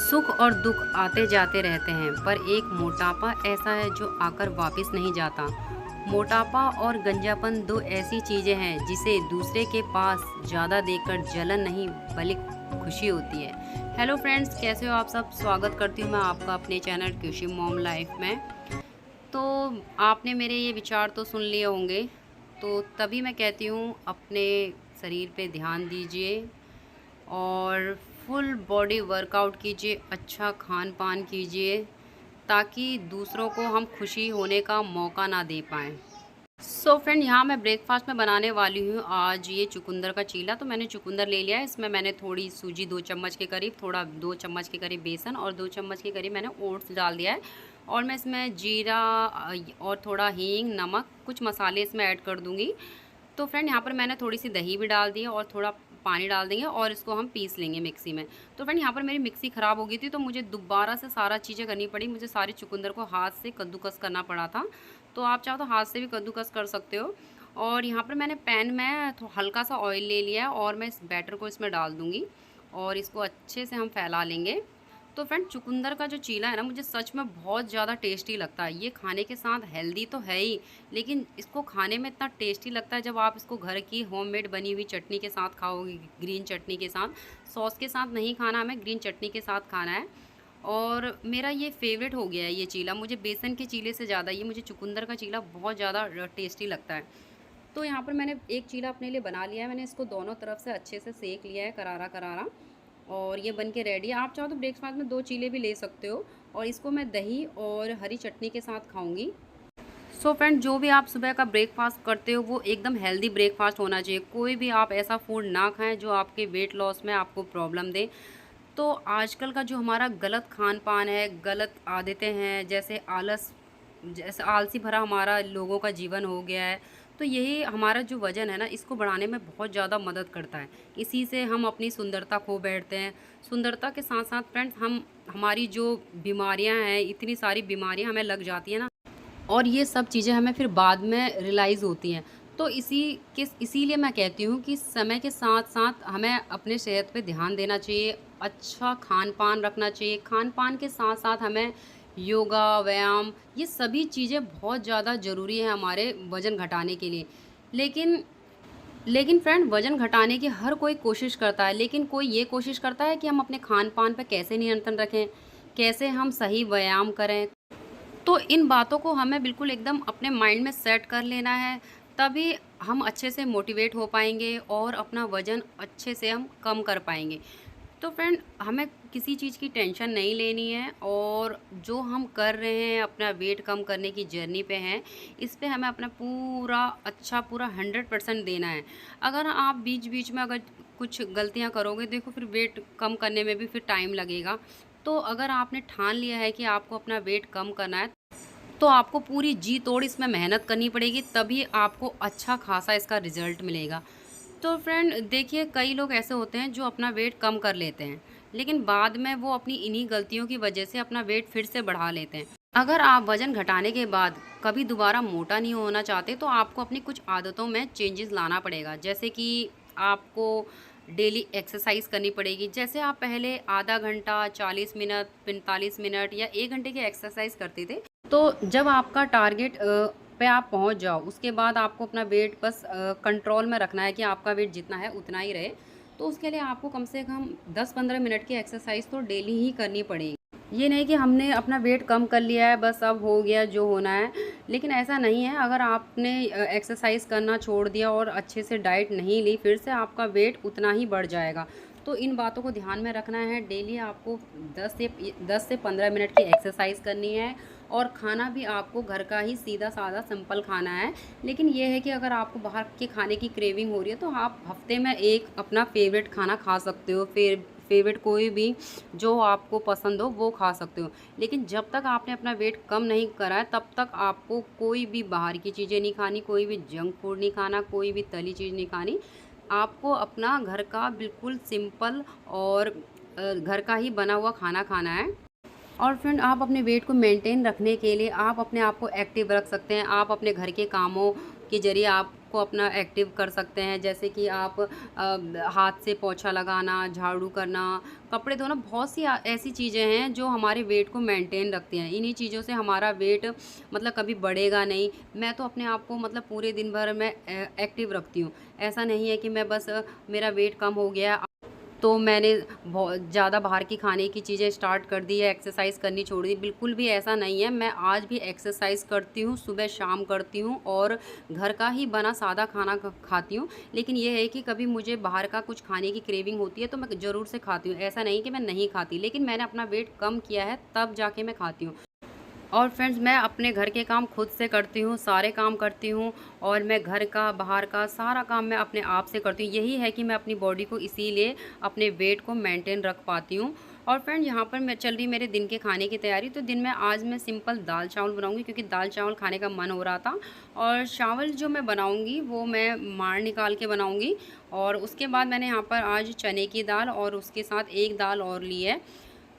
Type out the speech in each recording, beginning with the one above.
सुख और दुख आते जाते रहते हैं, पर एक मोटापा ऐसा है जो आकर वापस नहीं जाता। मोटापा और गंजापन दो ऐसी चीज़ें हैं जिसे दूसरे के पास ज़्यादा देखकर जलन नहीं बल्कि खुशी होती है। हेलो फ्रेंड्स, कैसे हो आप सब। स्वागत करती हूँ मैं आपका अपने चैनल कृषि मॉम लाइफ में। तो आपने मेरे ये विचार तो सुन लिए होंगे, तो तभी मैं कहती हूँ अपने शरीर पे ध्यान दीजिए और फुल बॉडी वर्कआउट कीजिए, अच्छा खान पान कीजिए, ताकि दूसरों को हम खुशी होने का मौका ना दे पाएँ। सो फ्रेंड, यहाँ मैं ब्रेकफास्ट में बनाने वाली हूँ आज ये चुकंदर का चीला। तो मैंने चुकंदर ले लिया है, इसमें मैंने थोड़ी सूजी 2 चम्मच के करीब, थोड़ा 2 चम्मच के करीब बेसन और 2 चम्मच के करीब मैंने ओट्स डाल दिया है। और मैं इसमें जीरा और थोड़ा हींग, नमक, कुछ मसाले इसमें ऐड कर दूँगी। तो फ्रेंड, यहाँ पर मैंने थोड़ी सी दही भी डाल दी है और थोड़ा पानी डाल देंगे और इसको हम पीस लेंगे मिक्सी में। तो फ्रेंड, यहाँ पर मेरी मिक्सी ख़राब हो गई थी, तो मुझे दोबारा से सारा चीज़ें करनी पड़ी। मुझे सारे चुकंदर को हाथ से कद्दूकस करना पड़ा था। तो आप चाहो तो हाथ से भी कद्दूकस कर सकते हो। और यहाँ पर मैंने पैन में हल्का सा ऑयल ले लिया है और मैं इस बैटर को इसमें डाल दूँगी और इसको अच्छे से हम फैला लेंगे। तो फ्रेंड, चुकंदर का जो चीला है ना, मुझे सच में बहुत ज़्यादा टेस्टी लगता है। ये खाने के साथ हेल्दी तो है ही, लेकिन इसको खाने में इतना टेस्टी लगता है जब आप इसको घर की होममेड बनी हुई चटनी के साथ खाओगे, ग्रीन चटनी के साथ। सॉस के साथ नहीं खाना हमें, ग्रीन चटनी के साथ खाना है। और मेरा ये फेवरेट हो गया है ये चीला। मुझे बेसन के चीले से ज़्यादा ये मुझे चुकंदर का चीला बहुत ज़्यादा टेस्टी लगता है। तो यहाँ पर मैंने एक चीला अपने लिए बना लिया है। मैंने इसको दोनों तरफ से अच्छे से सेक लिया है, करारा करारा, और ये बन के रेडी है। आप चाहो तो ब्रेकफास्ट में 2 चीले भी ले सकते हो और इसको मैं दही और हरी चटनी के साथ खाऊंगी। सो फ्रेंड, जो भी आप सुबह का ब्रेकफास्ट करते हो वो एकदम हेल्दी ब्रेकफास्ट होना चाहिए। कोई भी आप ऐसा फूड ना खाएं जो आपके वेट लॉस में आपको प्रॉब्लम दे। तो आजकल का जो हमारा गलत खान पान है, गलत आदतें हैं, जैसे आलसी भरा हमारा लोगों का जीवन हो गया है, तो यही हमारा जो वज़न है ना, इसको बढ़ाने में बहुत ज़्यादा मदद करता है। इसी से हम अपनी सुंदरता खो बैठते हैं। सुंदरता के साथ साथ फ्रेंड्स, हमारी जो बीमारियां हैं, इतनी सारी बीमारियां हमें लग जाती हैं ना, और ये सब चीज़ें हमें फिर बाद में रियलाइज़ होती हैं। तो इसीलिए मैं कहती हूँ कि समय के साथ साथ हमें अपने सेहत पे ध्यान देना चाहिए, अच्छा खान-पान रखना चाहिए। खान-पान के साथ-साथ हमें योगा, व्यायाम, ये सभी चीज़ें बहुत ज़्यादा ज़रूरी है हमारे वज़न घटाने के लिए। लेकिन लेकिन फ्रेंड, वज़न घटाने की हर कोई कोशिश करता है, लेकिन कोई ये कोशिश करता है कि हम अपने खान-पान पे कैसे नियंत्रण रखें, कैसे हम सही व्यायाम करें। तो इन बातों को हमें बिल्कुल एकदम अपने माइंड में सेट कर लेना है, तभी हम अच्छे से मोटिवेट हो पाएँगे और अपना वज़न अच्छे से हम कम कर पाएँगे। तो फ्रेंड, हमें किसी चीज़ की टेंशन नहीं लेनी है और जो हम कर रहे हैं, अपना वेट कम करने की जर्नी पे हैं, इस पे हमें अपना पूरा 100% देना है। अगर आप बीच-बीच में अगर कुछ गलतियाँ करोगे, देखो फिर वेट कम करने में भी फिर टाइम लगेगा। तो अगर आपने ठान लिया है कि आपको अपना वेट कम करना है, तो आपको पूरी जी तोड़ इसमें मेहनत करनी पड़ेगी, तभी आपको अच्छा खासा इसका रिज़ल्ट मिलेगा। तो फ्रेंड देखिए, कई लोग ऐसे होते हैं जो अपना वेट कम कर लेते हैं, लेकिन बाद में वो अपनी इन्हीं गलतियों की वजह से अपना वेट फिर से बढ़ा लेते हैं। अगर आप वज़न घटाने के बाद कभी दोबारा मोटा नहीं होना चाहते, तो आपको अपनी कुछ आदतों में चेंजेस लाना पड़ेगा। जैसे कि आपको डेली एक्सरसाइज करनी पड़ेगी। जैसे आप पहले आधा घंटा, 40 मिनट, 45 मिनट या 1 घंटे की एक्सरसाइज करते थे, तो जब आपका टारगेट पे आप पहुंच जाओ, उसके बाद आपको अपना वेट बस कंट्रोल में रखना है कि आपका वेट जितना है उतना ही रहे। तो उसके लिए आपको कम से कम 10-15 मिनट की एक्सरसाइज तो डेली ही करनी पड़ेगी। ये नहीं कि हमने अपना वेट कम कर लिया है, बस अब हो गया जो होना है। लेकिन ऐसा नहीं है। अगर आपने एक्सरसाइज करना छोड़ दिया और अच्छे से डाइट नहीं ली, फिर से आपका वेट उतना ही बढ़ जाएगा। तो इन बातों को ध्यान में रखना है। डेली आपको 10 से 15 मिनट की एक्सरसाइज करनी है और खाना भी आपको घर का ही सीधा साधा सिंपल खाना है। लेकिन ये है कि अगर आपको बाहर के खाने की क्रेविंग हो रही है, तो आप हफ्ते में एक अपना फेवरेट खाना खा सकते हो। फेवरेट कोई भी जो आपको पसंद हो वो खा सकते हो। लेकिन जब तक आपने अपना वेट कम नहीं करा है, तब तक आपको कोई भी बाहर की चीज़ें नहीं खानी, कोई भी जंक फूड नहीं खाना, कोई भी तली चीज़ नहीं खानी। आपको अपना घर का बिल्कुल सिंपल और घर का ही बना हुआ खाना खाना है। और फ्रेंड, आप अपने वेट को मेंटेन रखने के लिए आप अपने आप को एक्टिव रख सकते हैं। आप अपने घर के कामों के ज़रिए आपको को अपना एक्टिव कर सकते हैं, जैसे कि आप हाथ से पोछा लगाना, झाड़ू करना, कपड़े धोना, बहुत सी ऐसी चीज़ें हैं जो हमारे वेट को मेंटेन रखती हैं। इन्हीं चीज़ों से हमारा वेट मतलब कभी बढ़ेगा नहीं। मैं तो अपने आप को मतलब पूरे दिन भर मैं एक्टिव रखती हूँ। ऐसा नहीं है कि मैं बस मेरा वेट कम हो गया तो मैंने बहुत ज़्यादा बाहर की खाने की चीज़ें स्टार्ट कर दी है, एक्सरसाइज़ करनी छोड़ दी, बिल्कुल भी ऐसा नहीं है। मैं आज भी एक्सरसाइज़ करती हूँ, सुबह शाम करती हूँ और घर का ही बना सादा खाना खाती हूँ। लेकिन ये है कि कभी मुझे बाहर का कुछ खाने की क्रेविंग होती है तो मैं ज़रूर से खाती हूँ। ऐसा नहीं कि मैं नहीं खाती, लेकिन मैंने अपना वेट कम किया है तब जाके मैं खाती हूँ। और फ्रेंड्स, मैं अपने घर के काम खुद से करती हूँ, सारे काम करती हूँ और मैं घर का, बाहर का सारा काम मैं अपने आप से करती हूँ। यही है कि मैं अपनी बॉडी को इसीलिए अपने वेट को मेंटेन रख पाती हूँ। और फ्रेंड, यहाँ पर मैं चल रही मेरे दिन के खाने की तैयारी। तो दिन में आज मैं सिंपल दाल चावल बनाऊँगी क्योंकि दाल चावल खाने का मन हो रहा था। और चावल जो मैं बनाऊँगी वो मैं माड़ निकाल के बनाऊँगी। और उसके बाद मैंने यहाँ पर आज चने की दाल और उसके साथ एक दाल और ली है।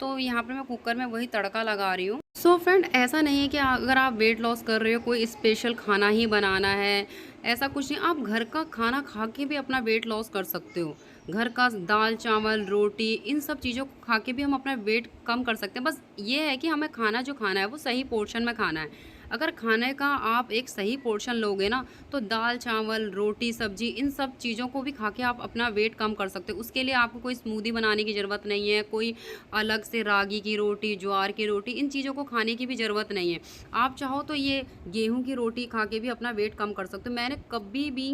तो यहाँ पर मैं कुकर में वही तड़का लगा रही हूँ। सो फ्रेंड, ऐसा नहीं है कि अगर आप वेट लॉस कर रहे हो कोई स्पेशल खाना ही बनाना है, ऐसा कुछ नहीं। आप घर का खाना खा के भी अपना वेट लॉस कर सकते हो। घर का दाल चावल रोटी इन सब चीज़ों को खा के भी हम अपना वेट कम कर सकते हैं। बस ये है कि हमें खाना जो खाना है वो सही पोर्शन में खाना है। अगर खाने का आप एक सही पोर्शन लोगे ना, तो दाल चावल रोटी सब्जी इन सब चीज़ों को भी खा के आप अपना वेट कम कर सकते हो। उसके लिए आपको कोई स्मूदी बनाने की ज़रूरत नहीं है, कोई अलग से रागी की रोटी, ज्वार की रोटी, इन चीज़ों को खाने की भी ज़रूरत नहीं है। आप चाहो तो ये गेहूँ की रोटी खा के भी अपना वेट कम कर सकते हो। मैंने कभी भी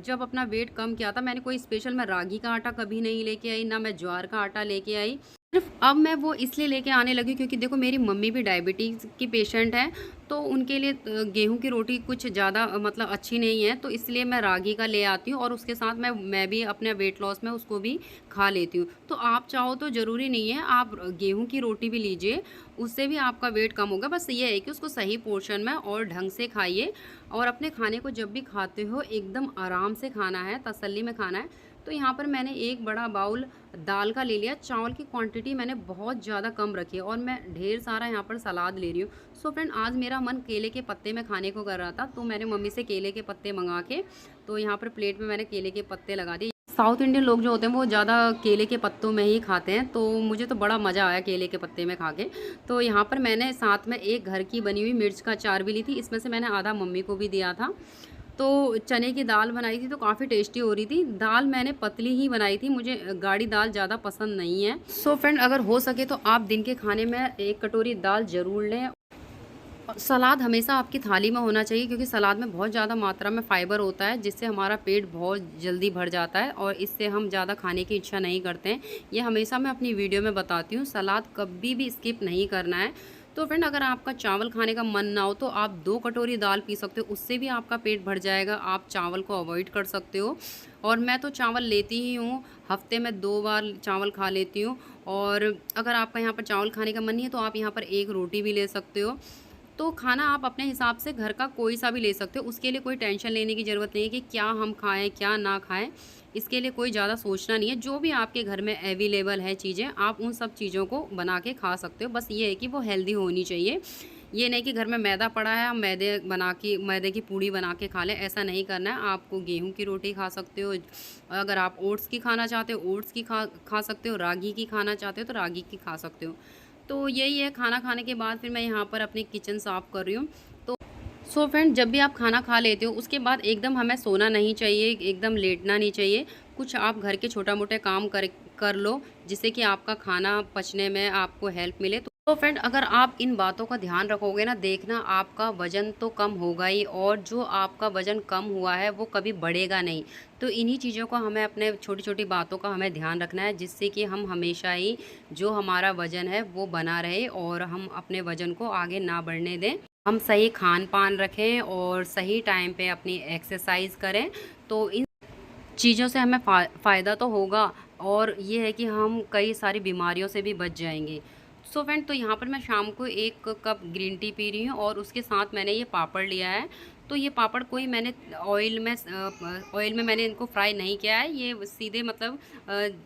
जब अपना वेट कम किया था, मैंने कोई स्पेशल मैं रागी का आटा कभी नहीं लेके आई, ना मैं ज्वार का आटा लेके आई। सिर्फ़ अब मैं वो इसलिए लेके आने लगी क्योंकि देखो मेरी मम्मी भी डायबिटीज़ की पेशेंट हैं, तो उनके लिए गेहूँ की रोटी कुछ ज़्यादा मतलब अच्छी नहीं है, तो इसलिए मैं रागी का ले आती हूँ और उसके साथ मैं भी अपने वेट लॉस में उसको भी खा लेती हूँ। तो आप चाहो तो ज़रूरी नहीं है आप गेहूँ की रोटी भी लीजिए, उससे भी आपका वेट कम होगा। बस ये है कि उसको सही पोर्शन में और ढंग से खाइए और अपने खाने को जब भी खाते हो एकदम आराम से खाना है, तसल्ली में खाना है। तो यहाँ पर मैंने एक बड़ा बाउल दाल का ले लिया। चावल की क्वांटिटी मैंने बहुत ज़्यादा कम रखी है और मैं ढेर सारा यहाँ पर सलाद ले रही हूँ। सो फ्रेंड, आज मेरा मन केले के पत्ते में खाने को कर रहा था, तो मैंने मम्मी से केले के पत्ते मंगा के तो यहाँ पर प्लेट में मैंने केले के पत्ते लगा दिए। साउथ इंडियन लोग जो होते हैं वो ज़्यादा केले के पत्तों में ही खाते हैं, तो मुझे तो बड़ा मज़ा आया केले के पत्ते में खा के। तो यहाँ पर मैंने साथ में एक घर की बनी हुई मिर्च का अचार भी ली थी, इसमें से मैंने आधा मम्मी को भी दिया था। तो चने की दाल बनाई थी तो काफ़ी टेस्टी हो रही थी। दाल मैंने पतली ही बनाई थी, मुझे गाढ़ी दाल ज़्यादा पसंद नहीं है। सो फ्रेंड, अगर हो सके तो आप दिन के खाने में 1 कटोरी दाल ज़रूर लें। सलाद हमेशा आपकी थाली में होना चाहिए क्योंकि सलाद में बहुत ज़्यादा मात्रा में फ़ाइबर होता है जिससे हमारा पेट बहुत जल्दी भर जाता है और इससे हम ज़्यादा खाने की इच्छा नहीं करते हैं। ये हमेशा मैं अपनी वीडियो में बताती हूँ, सलाद कभी भी स्किप नहीं करना है। तो फ्रेंड, अगर आपका चावल खाने का मन ना हो तो आप 2 कटोरी दाल पी सकते हो, उससे भी आपका पेट भर जाएगा। आप चावल को अवॉइड कर सकते हो और मैं तो चावल लेती ही हूँ, हफ्ते में 2 बार चावल खा लेती हूँ। और अगर आपका यहाँ पर चावल खाने का मन नहीं है तो आप यहाँ पर 1 रोटी भी ले सकते हो। तो खाना आप अपने हिसाब से घर का कोई सा भी ले सकते हो, उसके लिए कोई टेंशन लेने की ज़रूरत नहीं है कि क्या हम खाएं क्या ना खाएं। इसके लिए कोई ज़्यादा सोचना नहीं है। जो भी आपके घर में अवेलेबल है चीज़ें, आप उन सब चीज़ों को बना के खा सकते हो। बस ये है कि वो हेल्दी होनी चाहिए। ये नहीं कि घर में मैदा पड़ा है हम मैदे की पूड़ी बना के खा लें, ऐसा नहीं करना है। आपको गेहूं की रोटी खा सकते हो, अगर आप ओट्स की खाना चाहते हो ओट्स की खा सकते हो, रागी की खाना चाहते हो तो रागी की खा सकते हो। तो यही है, खाना खाने के बाद फिर मैं यहाँ पर अपनी किचन साफ़ कर रही हूँ। तो सो फ्रेंड, जब भी आप खाना खा लेते हो उसके बाद एकदम हमें सोना नहीं चाहिए, एकदम लेटना नहीं चाहिए। कुछ आप घर के छोटा मोटे काम कर लो जिससे कि आपका खाना पचने में आपको हेल्प मिले। तो फ्रेंड, अगर आप इन बातों का ध्यान रखोगे ना, देखना आपका वज़न तो कम होगा ही और जो आपका वज़न कम हुआ है वो कभी बढ़ेगा नहीं। तो इन्हीं चीज़ों का हमें, अपने छोटी छोटी बातों का हमें ध्यान रखना है जिससे कि हम हमेशा ही जो हमारा वज़न है वो बना रहे और हम अपने वज़न को आगे ना बढ़ने दें। हम सही खान पान रखें और सही टाइम पे अपनी एक्सरसाइज करें, तो इन चीज़ों से हमें फ़ायदा तो होगा और ये है कि हम कई सारी बीमारियों से भी बच जाएंगे। सो फ्रेंड, तो यहाँ पर मैं शाम को 1 कप ग्रीन टी पी रही हूँ और उसके साथ मैंने ये पापड़ लिया है। तो ये पापड़ कोई मैंने ऑयल में मैंने इनको फ्राई नहीं किया है, ये सीधे मतलब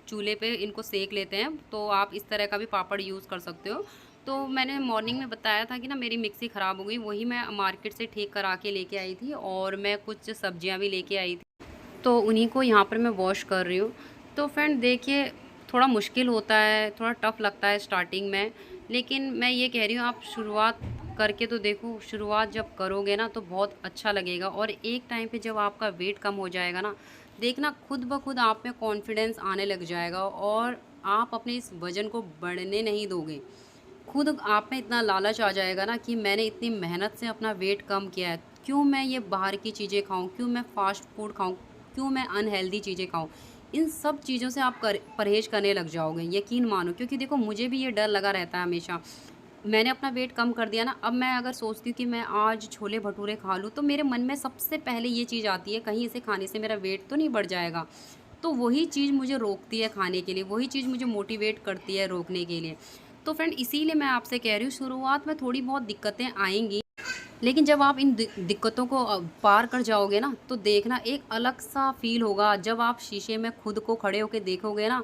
चूल्हे पे इनको सेक लेते हैं। तो आप इस तरह का भी पापड़ यूज़ कर सकते हो। तो मैंने मॉर्निंग में बताया था कि ना मेरी मिक्सी ख़राब हो गई, वही मैं मार्केट से ठीक करा के लेके आई थी और मैं कुछ सब्जियां भी लेके आई थी, तो उन्हीं को यहाँ पर मैं वॉश कर रही हूँ। तो फ्रेंड देखिए, थोड़ा मुश्किल होता है, थोड़ा टफ़ लगता है स्टार्टिंग में, लेकिन मैं ये कह रही हूँ आप शुरुआत करके तो देखो। शुरुआत जब करोगे ना तो बहुत अच्छा लगेगा, और एक टाइम पे जब आपका वेट कम हो जाएगा ना, देखना खुद ब खुद आप में कॉन्फिडेंस आने लग जाएगा और आप अपने इस वज़न को बढ़ने नहीं दोगे। खुद आप में इतना लालच आ जाएगा ना कि मैंने इतनी मेहनत से अपना वेट कम किया है, क्यों मैं ये बाहर की चीज़ें खाऊं, क्यों मैं फ़ास्ट फूड खाऊं, क्यों मैं अनहेल्दी चीज़ें खाऊं। इन सब चीज़ों से आप परहेज़ करने लग जाओगे, यकीन मानो। क्योंकि देखो, मुझे भी ये डर लगा रहता है हमेशा। मैंने अपना वेट कम कर दिया ना, अब मैं अगर सोचती हूँ कि मैं आज छोले भटूरे खा लूँ, तो मेरे मन में सबसे पहले ये चीज़ आती है, कहीं इसे खाने से मेरा वेट तो नहीं बढ़ जाएगा। तो वही चीज़ मुझे रोकती है खाने के लिए, वही चीज़ मुझे मोटिवेट करती है रोकने के लिए। तो फ्रेंड, इसीलिए मैं आपसे कह रही हूँ, शुरुआत में थोड़ी बहुत दिक्कतें आएँगी, लेकिन जब आप इन दिक्कतों को पार कर जाओगे ना, तो देखना एक अलग सा फ़ील होगा। जब आप शीशे में खुद को खड़े होके देखोगे ना,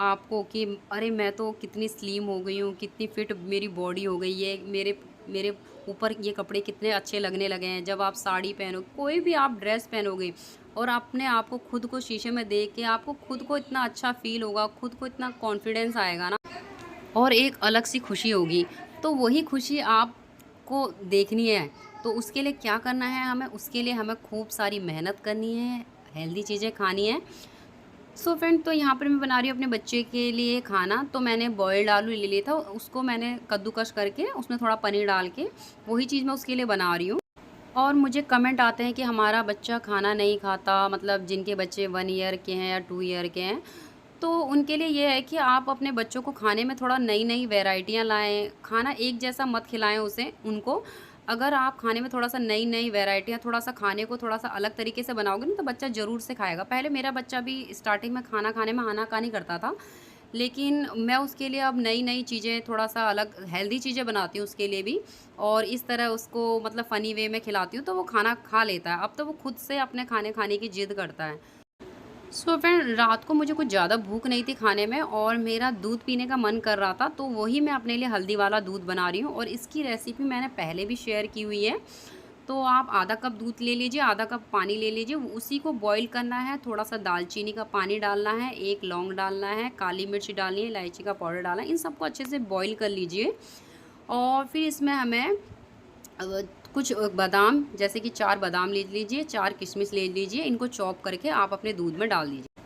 आपको कि अरे मैं तो कितनी स्लिम हो गई हूँ, कितनी फिट मेरी बॉडी हो गई है, मेरे मेरे ऊपर ये कपड़े कितने अच्छे लगने लगे हैं। जब आप साड़ी पहनो, कोई भी आप ड्रेस पहनोगे और अपने आप को, खुद को शीशे में देख के आपको खुद को इतना अच्छा फ़ील होगा, खुद को इतना कॉन्फिडेंस आएगा ना, और एक अलग सी खुशी होगी। तो वही खुशी आपको देखनी है। तो उसके लिए क्या करना है हमें? उसके लिए हमें खूब सारी मेहनत करनी है, हेल्दी चीज़ें खानी है। सो फ्रेंड, तो यहाँ पर मैं बना रही हूँ अपने बच्चे के लिए खाना। तो मैंने बॉयल्ड आलू ले लिया था, उसको मैंने कद्दूकस करके उसमें थोड़ा पनीर डाल के वही चीज़ मैं उसके लिए बना रही हूँ। और मुझे कमेंट आते हैं कि हमारा बच्चा खाना नहीं खाता, मतलब जिनके बच्चे 1 ईयर के हैं या 2 ईयर के हैं, तो उनके लिए ये है कि आप अपने बच्चों को खाने में थोड़ा नई-नई वैराइटियाँ लाएँ, खाना एक जैसा मत खिलाएँ उसे उनको। अगर आप खाने में थोड़ा-सा नई-नई वैराइटियाँ, थोड़ा-सा खाने को थोड़ा-सा अलग तरीके से बनाओगे ना, तो बच्चा ज़रूर से खाएगा। पहले मेरा बच्चा भी स्टार्टिंग में खाना खाने में आनाकानी करता था, लेकिन मैं उसके लिए अब नई-नई चीज़ें, थोड़ा-सा अलग हेल्दी चीज़ें बनाती हूँ उसके लिए भी, और इस तरह उसको मतलब फ़नी वे में खिलाती हूँ, तो वो खाना खा लेता है। अब तो वो खुद से अपने खाने खाने की ज़िद करता है। सो फ्रेंड, रात को मुझे कुछ ज़्यादा भूख नहीं थी खाने में, और मेरा दूध पीने का मन कर रहा था, तो वही मैं अपने लिए हल्दी वाला दूध बना रही हूँ, और इसकी रेसिपी मैंने पहले भी शेयर की हुई है। तो आप आधा कप दूध ले लीजिए, आधा कप पानी ले लीजिए, उसी को बॉईल करना है। थोड़ा-सा दालचीनी का पानी डालना है, 1 लौंग डालना है, काली मिर्च डालनी है, इलायची का पाउडर डालना है। इन सबको अच्छे से बॉईल कर लीजिए, और फिर इसमें हमें कुछ बादाम, जैसे कि 4 बादाम ले लीजिए, 4 किशमिश ले लीजिए, इनको चॉप करके आप अपने दूध में डाल दीजिए।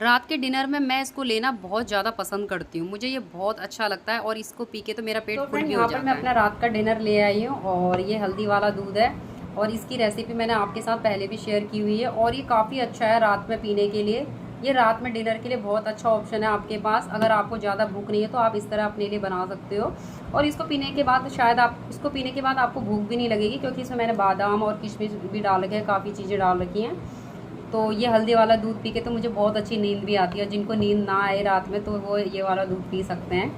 रात के डिनर में मैं इसको लेना बहुत ज़्यादा पसंद करती हूँ, मुझे ये बहुत अच्छा लगता है, और इसको पी के तो मेरा पेट फुल भी हो जाता है। मैं अपना रात का डिनर ले आई हूँ, और ये हल्दी वाला दूध है, और इसकी रेसिपी मैंने आपके साथ पहले भी शेयर की हुई है, और ये काफ़ी अच्छा है रात में पीने के लिए। ये रात में डिनर के लिए बहुत अच्छा ऑप्शन है आपके पास। अगर आपको ज़्यादा भूख नहीं है तो आप इस तरह अपने लिए बना सकते हो, और इसको पीने के बाद शायद इसको पीने के बाद आपको भूख भी नहीं लगेगी, क्योंकि इसमें मैंने बादाम और किशमिश भी डाल रखे हैं, काफ़ी चीज़ें डाल रखी हैं। तो ये हल्दी वाला दूध पी के तो मुझे बहुत अच्छी नींद भी आती है। जिनको नींद ना आए रात में, तो वो ये वाला दूध पी सकते हैं,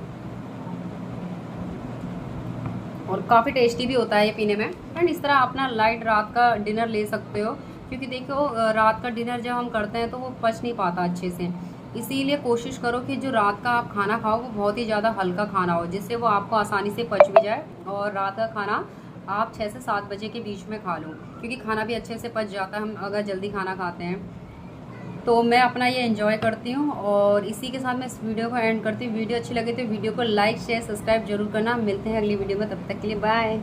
और काफ़ी टेस्टी भी होता है ये पीने में। फ्रेंड, इस तरह अपना लाइट रात का डिनर ले सकते हो, क्योंकि देखो रात का डिनर जब हम करते हैं तो वो पच नहीं पाता अच्छे से। इसीलिए कोशिश करो कि जो रात का आप खाना खाओ वो बहुत ही ज़्यादा हल्का खाना हो, जिससे वो आपको आसानी से पच भी जाए, और रात का खाना आप 6 से 7 बजे के बीच में खा लो, क्योंकि खाना भी अच्छे से पच जाता है हम अगर जल्दी खाना खाते हैं। तो मैं अपना ये एंजॉय करती हूँ, और इसी के साथ मैं इस वीडियो को एंड करती हूँ। वीडियो अच्छी लगे तो वीडियो को लाइक शेयर सब्सक्राइब जरूर करना। मिलते हैं अगली वीडियो में, तब तक के लिए बाय।